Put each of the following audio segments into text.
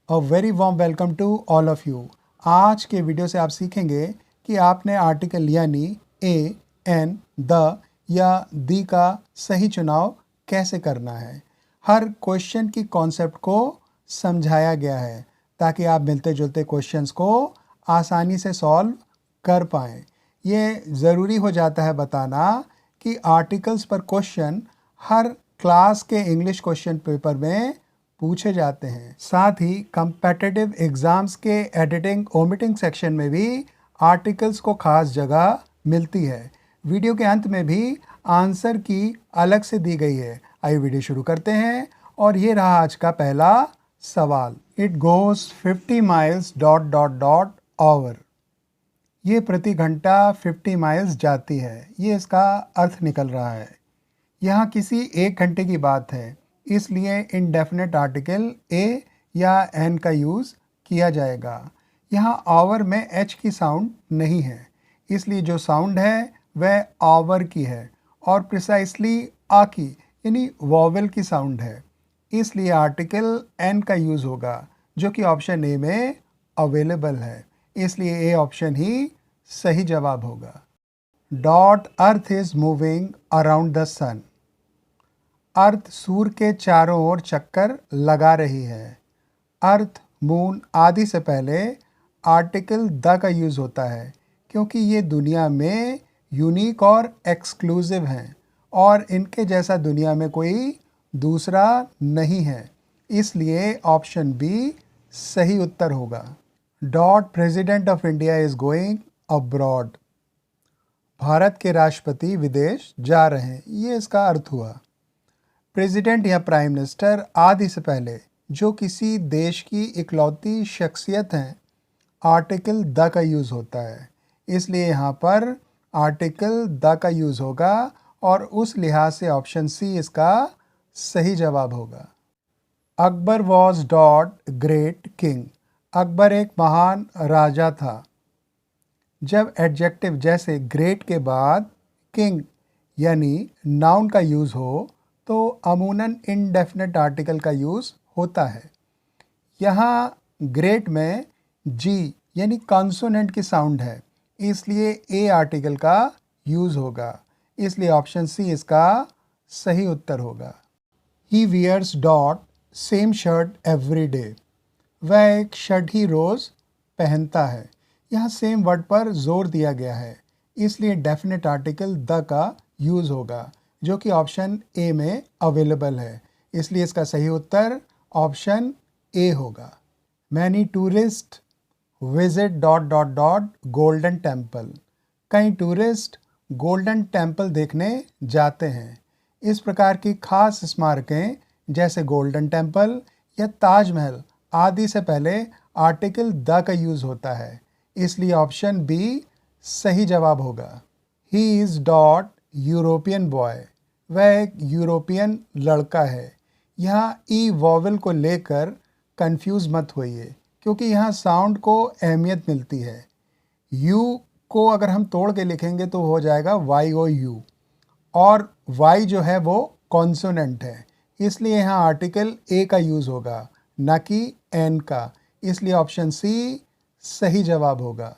A very warm welcome to all of you. आज के video से आप सीखेंगे कि आपने आर्टिकल यानी ए, एन, द या दी का सही चुनाव कैसे करना है। हर क्वेश्चन की कॉन्सेप्ट को समझाया गया है ताकि आप मिलते जुलते क्वेश्चंस को आसानी से सॉल्व कर पाएँ। ये ज़रूरी हो जाता है बताना कि आर्टिकल्स पर क्वेश्चन हर क्लास के इंग्लिश क्वेश्चन पेपर में पूछे जाते हैं। साथ ही कम्पेटिटिव एग्ज़ाम्स के एडिटिंग ओमिटिंग सेक्शन में भी आर्टिकल्स को खास जगह मिलती है। वीडियो के अंत में भी आंसर की अलग से दी गई है। आइए वीडियो शुरू करते हैं और ये रहा आज का पहला सवाल। It goes 50 miles dot dot dot hour. ये प्रति घंटा 50 माइल्स जाती है, ये इसका अर्थ निकल रहा है। यहाँ किसी एक घंटे की बात है, इसलिए इंडेफिनेट आर्टिकल ए या एन का यूज़ किया जाएगा। यहाँ आवर में एच की साउंड नहीं है, इसलिए जो साउंड है वह आवर की है और प्रिसाइसली आ की यानी वॉवेल की साउंड है, इसलिए आर्टिकल एन का यूज़ होगा जो कि ऑप्शन ए में अवेलेबल है, इसलिए ए ऑप्शन ही सही जवाब होगा। Dot earth is moving around the sun. Earth सूर्य के चारों ओर चक्कर लगा रही है। अर्थ, मून आदि से पहले आर्टिकल द का यूज़ होता है क्योंकि ये दुनिया में यूनिक और एक्सक्लूसिव हैं और इनके जैसा दुनिया में कोई दूसरा नहीं है, इसलिए ऑप्शन बी सही उत्तर होगा। Dot president of India is going abroad. Bharat के राष्ट्रपति विदेश जा रहे हैं, ये इसका अर्थ हुआ। प्रेसिडेंट या प्राइम मिनिस्टर आदि से पहले जो किसी देश की इकलौती शख्सियत हैं, आर्टिकल द का यूज़ होता है, इसलिए यहाँ पर आर्टिकल द का यूज़ होगा और उस लिहाज से ऑप्शन सी इसका सही जवाब होगा। Akbar was dot great king. Akbar एक महान राजा था। जब एडजेक्टिव जैसे ग्रेट के बाद किंग यानी नाउन का यूज़ हो तो अमूनन इनडेफिनेट आर्टिकल का यूज़ होता है। यहाँ ग्रेट में जी यानी कॉन्सोनेंट की साउंड है, इसलिए ए आर्टिकल का यूज़ होगा, इसलिए ऑप्शन सी इसका सही उत्तर होगा। He wears dot same shirt every day. वह एक शर्ट ही रोज़ पहनता है। यहाँ सेम वर्ड पर जोर दिया गया है, इसलिए डेफिनेट आर्टिकल द का यूज़ होगा जो कि ऑप्शन ए में अवेलेबल है, इसलिए इसका सही उत्तर ऑप्शन ए होगा। Many tourist visit dot dot dot golden temple. कई टूरिस्ट गोल्डन टेम्पल देखने जाते हैं। इस प्रकार की खास स्मारकें जैसे गोल्डन टेम्पल या ताजमहल आदि से पहले आर्टिकल द का यूज़ होता है, इसलिए ऑप्शन बी सही जवाब होगा। He is dot European boy. वह एक यूरोपियन लड़का है। यहाँ ई वॉवेल को लेकर कंफ्यूज मत होइए क्योंकि यहाँ साउंड को अहमियत मिलती है। यू को अगर हम तोड़ के लिखेंगे तो हो जाएगा वाई ओ यू और वाई जो है वो कॉन्सोनेंट है, इसलिए यहाँ आर्टिकल ए का यूज़ होगा न कि एन का, इसलिए ऑप्शन सी सही जवाब होगा।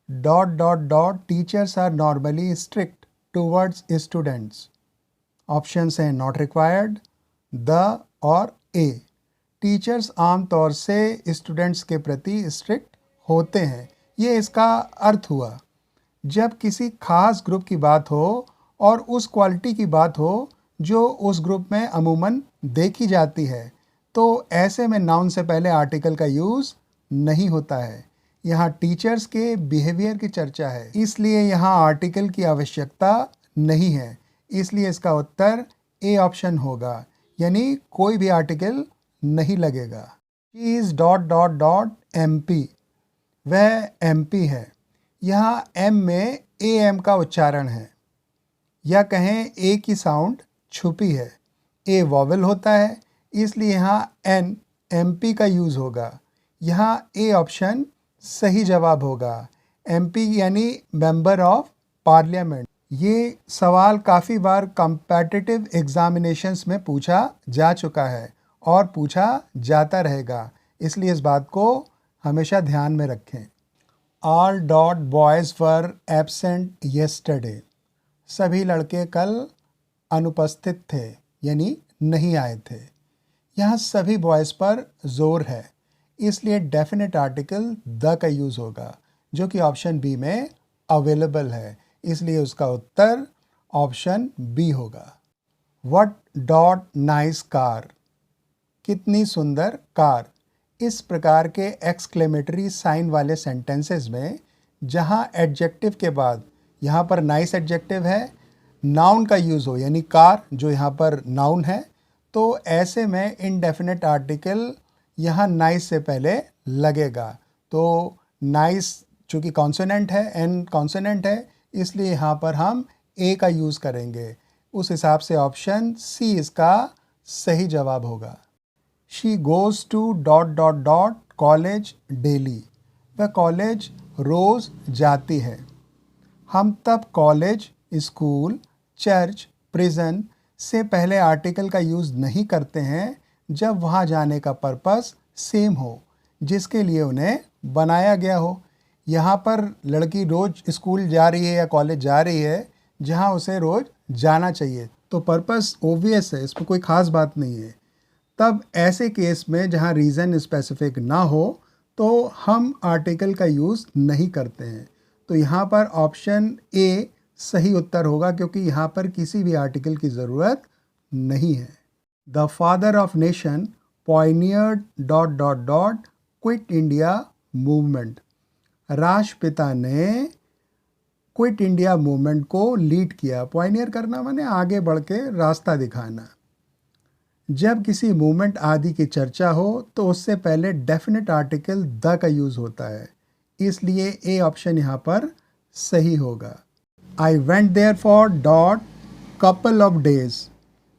Dot dot dot teachers are normally strict towards students. Options हैं नॉट रिक्वायर्ड, द और ए। टीचर्स आमतौर से स्टूडेंट्स के प्रति स्ट्रिक्ट होते हैं, ये इसका अर्थ हुआ। जब किसी खास ग्रुप की बात हो और उस क्वालिटी की बात हो जो उस ग्रुप में अमूमन देखी जाती है तो ऐसे में नाउन से पहले आर्टिकल का यूज़ नहीं होता है। यहाँ टीचर्स के बिहेवियर की चर्चा है, इसलिए यहाँ आर्टिकल की आवश्यकता नहीं है, इसलिए इसका उत्तर ए ऑप्शन होगा, यानी कोई भी आर्टिकल नहीं लगेगा। She is dot dot dot M P. वह एम पी है। यहाँ एम में ए एम का उच्चारण है या कहें ए की साउंड छुपी है। ए वॉवेल होता है, इसलिए यहाँ एन एम पी का यूज़ होगा। यहाँ ए ऑप्शन सही जवाब होगा। एम पी यानी मेंबर ऑफ पार्लियामेंट। ये सवाल काफ़ी बार कम्पेटिटिव एग्जामिनेशंस में पूछा जा चुका है और पूछा जाता रहेगा, इसलिए इस बात को हमेशा ध्यान में रखें। All boys were absent yesterday. सभी लड़के कल अनुपस्थित थे यानी नहीं आए थे। यहाँ सभी बॉयज़ पर जोर है, इसलिए डेफिनेट आर्टिकल द का यूज़ होगा, जो कि ऑप्शन बी में अवेलेबल है, इसलिए उसका उत्तर ऑप्शन बी होगा। व्हाट डॉट नाइस कार, कितनी सुंदर कार। इस प्रकार के एक्सक्लेमेटरी साइन वाले सेंटेंसेस में जहाँ एडजेक्टिव के बाद यहाँ पर नाइस एडजेक्टिव है, नाउन का यूज़ हो यानी कार जो यहाँ पर नाउन है, तो ऐसे में इनडेफिनेट आर्टिकल यहाँ नाइस से पहले लगेगा। तो नाइस चूँकि कॉन्सोनेंट है, एन कॉन्सोनेंट है, इसलिए यहाँ पर हम ए का यूज़ करेंगे। उस हिसाब से ऑप्शन सी इसका सही जवाब होगा। She goes to college daily, वह कॉलेज रोज़ जाती है। हम तब कॉलेज, स्कूल, चर्च, प्रिजन से पहले आर्टिकल का यूज़ नहीं करते हैं जब वहाँ जाने का पर्पस सेम हो, जिसके लिए उन्हें बनाया गया हो। यहाँ पर लड़की रोज़ स्कूल जा रही है या कॉलेज जा रही है जहाँ उसे रोज़ जाना चाहिए, तो पर्पस ओब्वियस है, इसमें कोई ख़ास बात नहीं है। तब ऐसे केस में जहाँ रीज़न स्पेसिफिक ना हो तो हम आर्टिकल का यूज़ नहीं करते हैं। तो यहाँ पर ऑप्शन ए सही उत्तर होगा, क्योंकि यहाँ पर किसी भी आर्टिकल की ज़रूरत नहीं है। The father of nation pioneered quit India movement, राष्ट्रपिता ने क्विट इंडिया मूवमेंट को लीड किया। पॉइनियर करना माने आगे बढ़ के रास्ता दिखाना। जब किसी मूवमेंट आदि की चर्चा हो तो उससे पहले डेफिनेट आर्टिकल द का यूज़ होता है, इसलिए ए ऑप्शन यहाँ पर सही होगा। I went there for couple of days,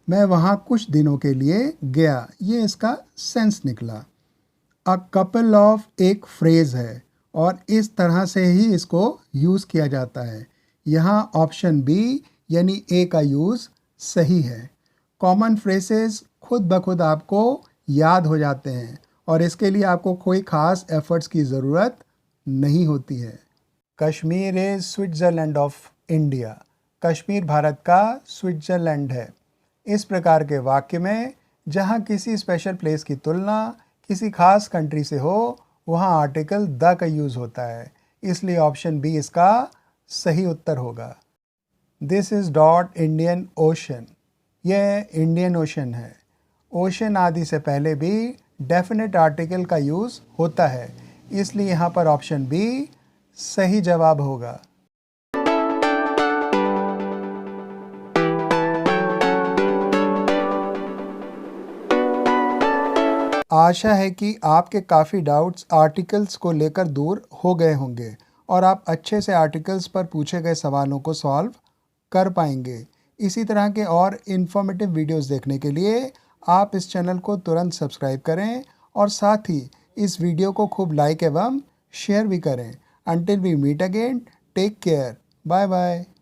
मैं वहाँ कुछ दिनों के लिए गया, ये इसका सेंस निकला। अ कपल ऑफ एक फ्रेज़ है और इस तरह से ही इसको यूज़ किया जाता है। यहाँ ऑप्शन बी यानी ए का यूज़ सही है। कॉमन फ्रेसेस खुद ब खुद आपको याद हो जाते हैं और इसके लिए आपको कोई ख़ास एफर्ट्स की ज़रूरत नहीं होती है। Kashmir is Switzerland of India, Kashmir Bharat का स्विट्ज़रलैंड है। इस प्रकार के वाक्य में जहाँ किसी स्पेशल प्लेस की तुलना किसी खास कंट्री से हो, वहाँ आर्टिकल द का यूज़ होता है, इसलिए ऑप्शन बी इसका सही उत्तर होगा। दिस इज़ इंडियन ओशन, यह इंडियन ओशन है। ओशन आदि से पहले भी डेफिनेट आर्टिकल का यूज़ होता है, इसलिए यहाँ पर ऑप्शन बी सही जवाब होगा। आशा है कि आपके काफ़ी डाउट्स आर्टिकल्स को लेकर दूर हो गए होंगे और आप अच्छे से आर्टिकल्स पर पूछे गए सवालों को सॉल्व कर पाएंगे। इसी तरह के और इन्फॉर्मेटिव वीडियोस देखने के लिए आप इस चैनल को तुरंत सब्सक्राइब करें और साथ ही इस वीडियो को खूब लाइक एवं शेयर भी करें। Until we meet again, take care. Bye bye.